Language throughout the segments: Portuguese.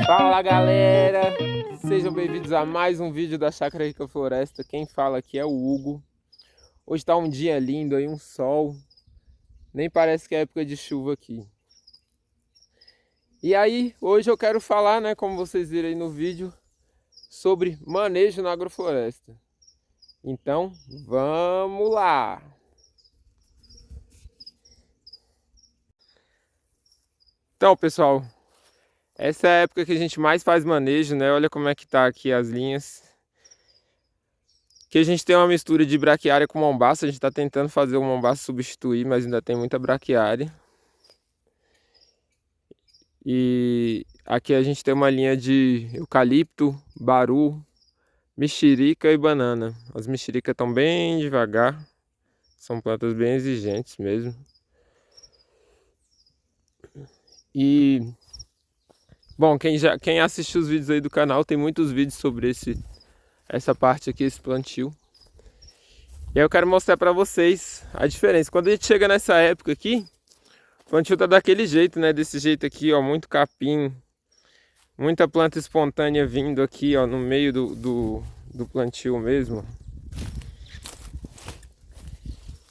Fala galera, sejam bem-vindos a mais um vídeo da Chácara Rica Floresta. Quem fala aqui é o Hugo. Hoje tá um dia lindo aí, um sol, nem parece que é época de chuva aqui. E aí, hoje eu quero falar, né, como vocês viram aí no vídeo, sobre manejo na agrofloresta. Então, vamos lá! Então, pessoal, essa é a época que a gente mais faz manejo, né? Olha como é que tá aqui as linhas. Que a gente tem uma mistura de braquiária com mombaça. A gente está tentando fazer o mombaça substituir, mas ainda tem muita braquiária. E aqui a gente tem uma linha de eucalipto, baru, mexerica e banana. As mexericas estão bem devagar. São plantas bem exigentes mesmo. E bom, quem assiste os vídeos aí do canal, tem muitos vídeos sobre essa parte aqui, esse plantio. E aí eu quero mostrar para vocês a diferença. Quando a gente chega nessa época aqui, o plantio tá daquele jeito, né? Desse jeito aqui, ó, muito capim, muita planta espontânea vindo aqui, ó, no meio do plantio mesmo.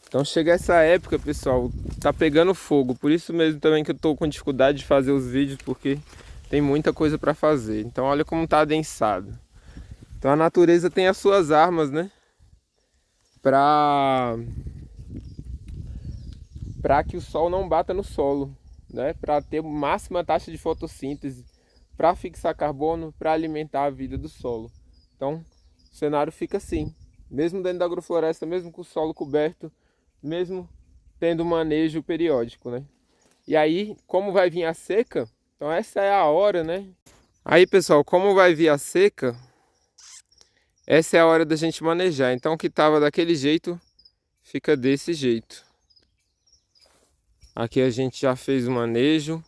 Então chega essa época, pessoal, tá pegando fogo. Por isso mesmo também que eu tô com dificuldade de fazer os vídeos, porque tem muita coisa para fazer. Então olha como tá adensado. Então a natureza tem as suas armas, né? Para que o sol não bata no solo, né? Para ter máxima taxa de fotossíntese, para fixar carbono, para alimentar a vida do solo. Então, o cenário fica assim, mesmo dentro da agrofloresta, mesmo com o solo coberto, mesmo tendo manejo periódico, né? E aí, como vai vir a seca, então essa é a hora, né? Aí, pessoal, como vai vir a seca, essa é a hora da gente manejar. Então, o que estava daquele jeito, fica desse jeito. Aqui a gente já fez o manejo.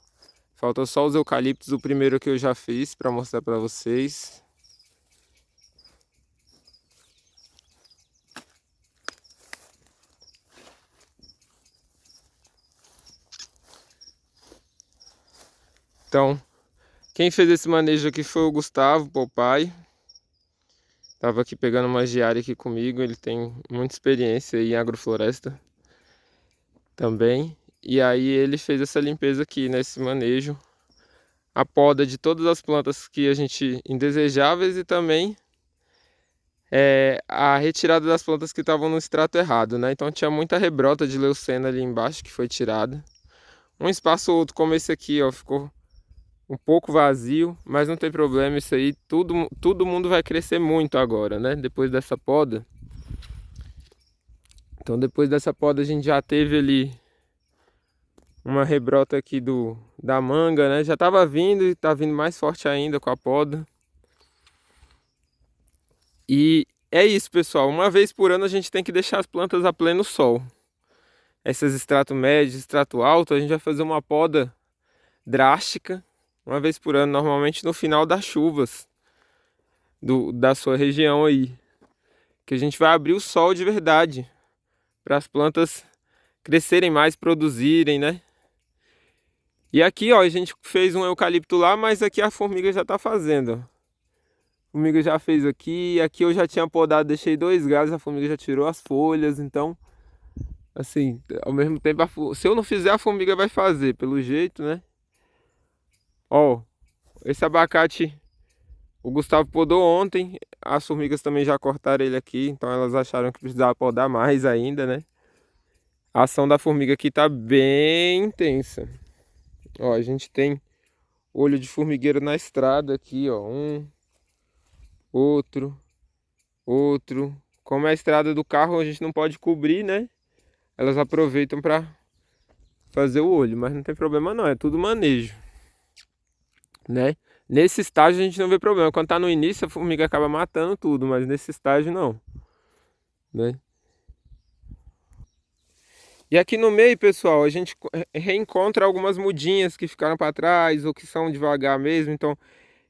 Falta só os eucaliptos, o primeiro que eu já fiz para mostrar para vocês. Então, quem fez esse manejo aqui foi o Gustavo Popai. Tava aqui pegando uma diária aqui comigo, ele tem muita experiência em agrofloresta também. E aí ele fez essa limpeza aqui, nesse manejo. A poda de todas as plantas que a gente indesejáveis e também a retirada das plantas que estavam no extrato errado, né? Então tinha muita rebrota de leucena ali embaixo que foi tirada. Um espaço ou outro como esse aqui, ó, ficou um pouco vazio, mas não tem problema, isso aí todo mundo vai crescer muito agora, né? Depois dessa poda. Então depois dessa poda a gente já teve ali uma rebrota aqui da manga, né? Já estava vindo e tá vindo mais forte ainda com a poda. E é isso, pessoal. Uma vez por ano a gente tem que deixar as plantas a pleno sol. Essas extrato médio, extrato alto, a gente vai fazer uma poda drástica uma vez por ano, normalmente no final das chuvas da sua região aí. Que a gente vai abrir o sol de verdade para as plantas crescerem mais, produzirem, né? E aqui, ó, a gente fez um eucalipto lá, mas aqui a formiga já tá fazendo, ó. A formiga já fez aqui, aqui eu já tinha podado, deixei 2 galhos, a formiga já tirou as folhas, então, assim, ao mesmo tempo, se eu não fizer, a formiga vai fazer, pelo jeito, né? Ó, esse abacate o Gustavo podou ontem, as formigas também já cortaram ele aqui, então elas acharam que precisava podar mais ainda, né? A ação da formiga aqui tá bem intensa. Ó, a gente tem olho de formigueiro na estrada aqui, ó, um, outro, outro. Como é a estrada do carro, a gente não pode cobrir, né? Elas aproveitam para fazer o olho, mas não tem problema não, é tudo manejo, né? Nesse estágio a gente não vê problema. Quando tá no início a formiga acaba matando tudo, mas nesse estágio não, né? E aqui no meio, pessoal, a gente reencontra algumas mudinhas que ficaram para trás ou que são devagar mesmo. Então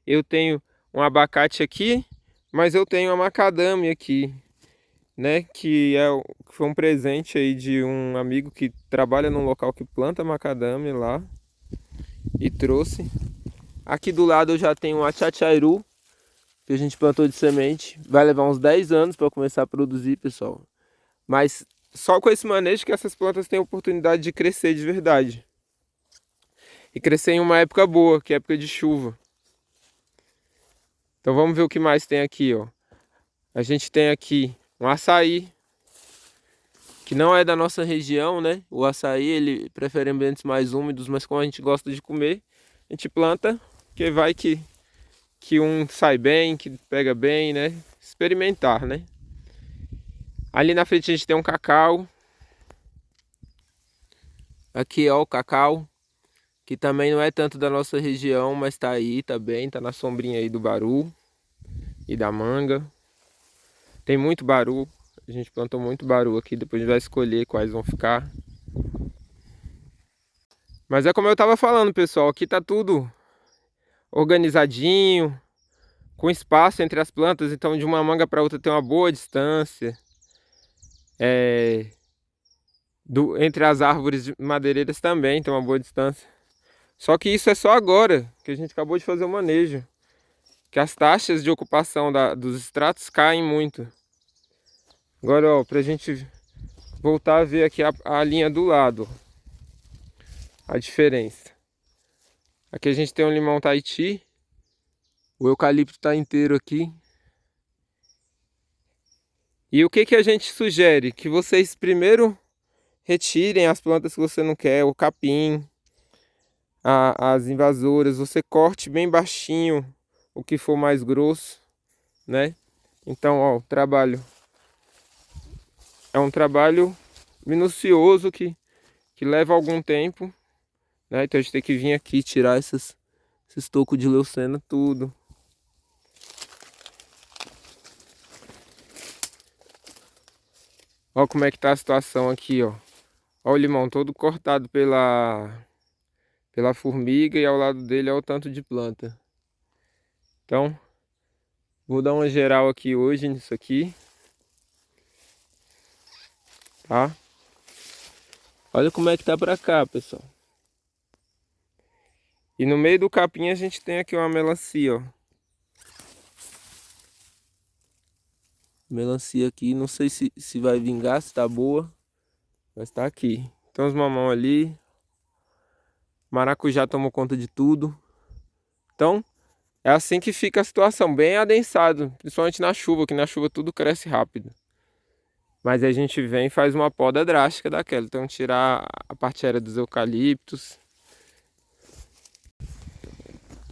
eu tenho um abacate aqui, mas eu tenho uma macadâmia aqui, né? Que foi um presente aí de um amigo que trabalha num local que planta macadâmia lá. e trouxe. Aqui do lado eu já tenho um achachairu, que a gente plantou de semente. Vai levar uns 10 anos para começar a produzir, pessoal. Mas só com esse manejo que essas plantas têm a oportunidade de crescer de verdade. E crescer em uma época boa, que é a época de chuva. Então vamos ver o que mais tem aqui, ó. A gente tem aqui um açaí, que não é da nossa região, né? O açaí, ele prefere ambientes mais úmidos, mas como a gente gosta de comer, a gente planta, que vai que um sai bem, que pega bem, né? Experimentar, né? Ali na frente a gente tem um cacau. Aqui, ó, o cacau, que também não é tanto da nossa região, mas tá aí, tá bem, tá na sombrinha aí do baru e da manga. Tem muito baru, a gente plantou muito baru aqui, depois a gente vai escolher quais vão ficar. Mas é como eu tava falando, pessoal, aqui tá tudo organizadinho, com espaço entre as plantas, então de uma manga para outra tem uma boa distância. Entre as árvores madeireiras também tem uma boa distância. Só que isso é só agora, que a gente acabou de fazer o manejo. Que as taxas de ocupação dos estratos caem muito. Agora, ó, pra gente voltar a ver aqui a linha do lado. A diferença. Aqui a gente tem um limão Tahiti. O eucalipto tá inteiro aqui. E o que que a gente sugere? Que vocês primeiro retirem as plantas que você não quer, o capim, as invasoras. Você corte bem baixinho o que for mais grosso, né? Então, ó, o trabalho é um trabalho minucioso que leva algum tempo, né? Então a gente tem que vir aqui tirar esses tocos de leucena tudo. Ó como é que tá a situação aqui, ó. Ó o limão todo cortado pela formiga e ao lado dele é o tanto de planta. Então, vou dar uma geral aqui hoje nisso aqui. Tá? Olha como é que tá pra cá, pessoal. E no meio do capim a gente tem aqui uma melancia, ó. Melancia aqui, não sei se vai vingar, se tá boa. Mas tá aqui. Tem uns mamão ali. Maracujá tomou conta de tudo. Então, é assim que fica a situação, bem adensado. Principalmente na chuva, que na chuva tudo cresce rápido. Mas aí a gente vem e faz uma poda drástica daquela. Então, tirar a parte aérea dos eucaliptos.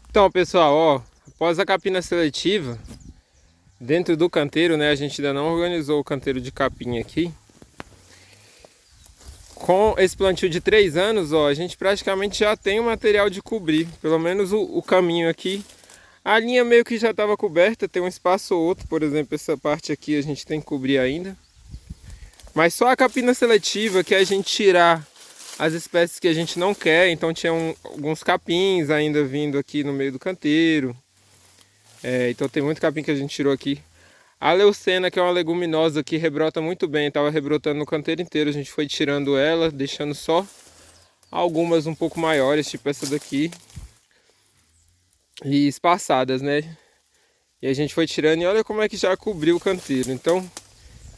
Então, pessoal, ó, após a capina seletiva, dentro do canteiro, né, a gente ainda não organizou o canteiro de capim aqui. Com esse plantio de 3 anos, ó, a gente praticamente já tem o material de cobrir, pelo menos o caminho aqui. A linha meio que já estava coberta, tem um espaço ou outro, por exemplo, essa parte aqui a gente tem que cobrir ainda. Mas só a capina seletiva que é a gente tirar as espécies que a gente não quer, então tinha alguns capins ainda vindo aqui no meio do canteiro. Então tem muito capim que a gente tirou aqui. A leucena, que é uma leguminosa que rebrota muito bem, estava rebrotando no canteiro inteiro, a gente foi tirando ela, deixando só algumas um pouco maiores, tipo essa daqui. E espaçadas, né? E a gente foi tirando e olha como é que já cobriu o canteiro. Então,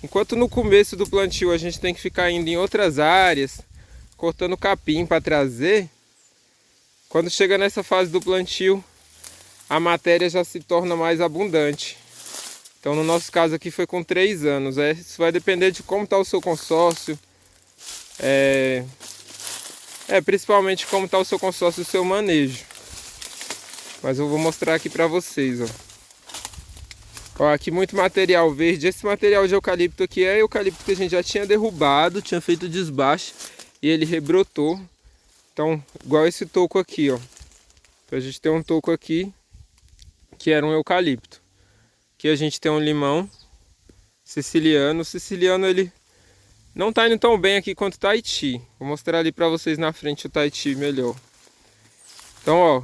enquanto no começo do plantio a gente tem que ficar indo em outras áreas, cortando capim para trazer, quando chega nessa fase do plantio, a matéria já se torna mais abundante. Então no nosso caso aqui foi com 3 anos. Isso vai depender de como está o seu consórcio. Principalmente como está o seu consórcio e o seu manejo. Mas eu vou mostrar aqui para vocês, ó. Ó, aqui muito material verde. Esse material de eucalipto aqui é eucalipto que a gente já tinha derrubado, tinha feito desbaste e ele rebrotou. Então, igual esse toco aqui, ó. Então, a gente tem um toco aqui que era um eucalipto. Aqui a gente tem um limão siciliano. O siciliano ele não tá indo tão bem aqui quanto o Tahiti. Vou mostrar ali para vocês na frente o Tahiti melhor. Então, ó,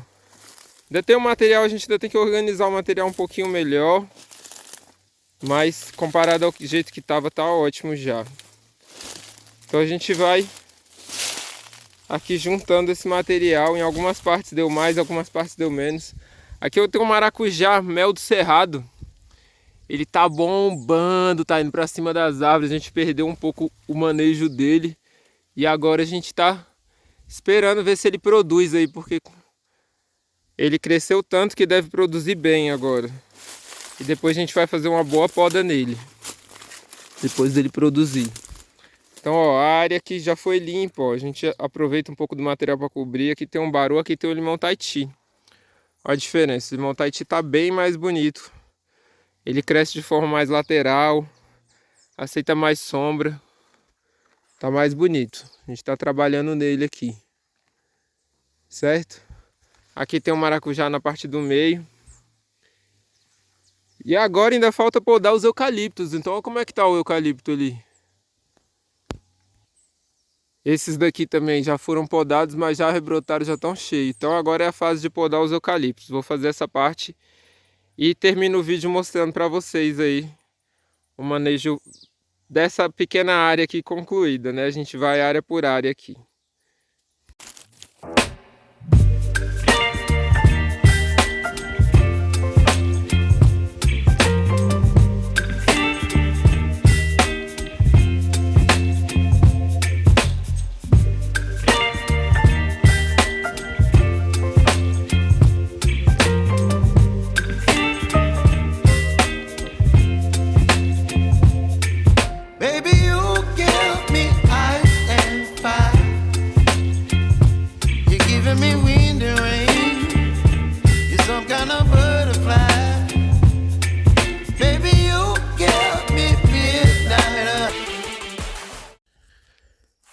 ainda tem um material, a gente ainda tem que organizar o material um pouquinho melhor. Mas comparado ao jeito que tava, tá ótimo já. Então a gente vai aqui juntando esse material. Em algumas partes deu mais, algumas partes deu menos. Aqui eu tenho um maracujá, mel do cerrado. Ele tá bombando, tá indo pra cima das árvores. A gente perdeu um pouco o manejo dele. E agora a gente tá esperando ver se ele produz aí, porque ele cresceu tanto que deve produzir bem agora. E depois a gente vai fazer uma boa poda nele, depois dele produzir. Então, ó, a área aqui já foi limpa, ó. A gente aproveita um pouco do material para cobrir. Aqui tem um baru, aqui tem o limão Tahiti. Olha a diferença, o limão Tahiti tá bem mais bonito. Ele cresce de forma mais lateral, aceita mais sombra, tá mais bonito. A gente tá trabalhando nele aqui, certo? Aqui tem um maracujá na parte do meio. E agora ainda falta podar os eucaliptos. Então olha como é que tá o eucalipto ali. Esses daqui também já foram podados, mas já rebrotaram, já estão cheios. Então agora é a fase de podar os eucaliptos. Vou fazer essa parte e termino o vídeo mostrando para vocês aí o manejo dessa pequena área aqui concluída, né? A gente vai área por área aqui.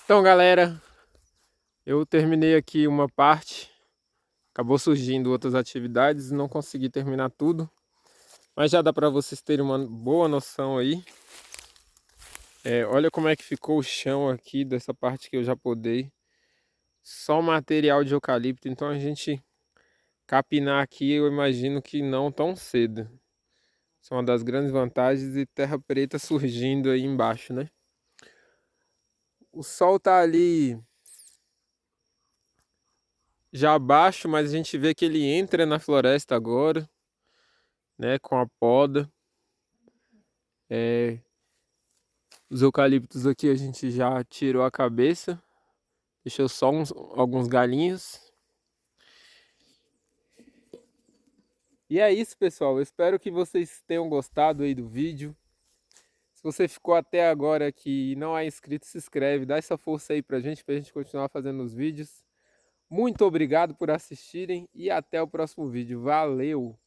Então, galera, eu terminei aqui uma parte. Acabou surgindo outras atividades, não consegui terminar tudo, mas já dá para vocês terem uma boa noção aí. Olha como é que ficou o chão aqui dessa parte que eu já podei. Só material de eucalipto, então a gente capinar aqui eu imagino que não tão cedo. Isso é uma das grandes vantagens, e terra preta surgindo aí embaixo, né? O sol tá ali já abaixo, mas a gente vê que ele entra na floresta agora, né? Com a poda. Os eucaliptos aqui a gente já tirou a cabeça. Deixou só alguns galinhos. E é isso, pessoal. Eu espero que vocês tenham gostado aí do vídeo. Se você ficou até agora aqui e não é inscrito, se inscreve. Dá essa força aí pra gente continuar fazendo os vídeos. Muito obrigado por assistirem e até o próximo vídeo. Valeu!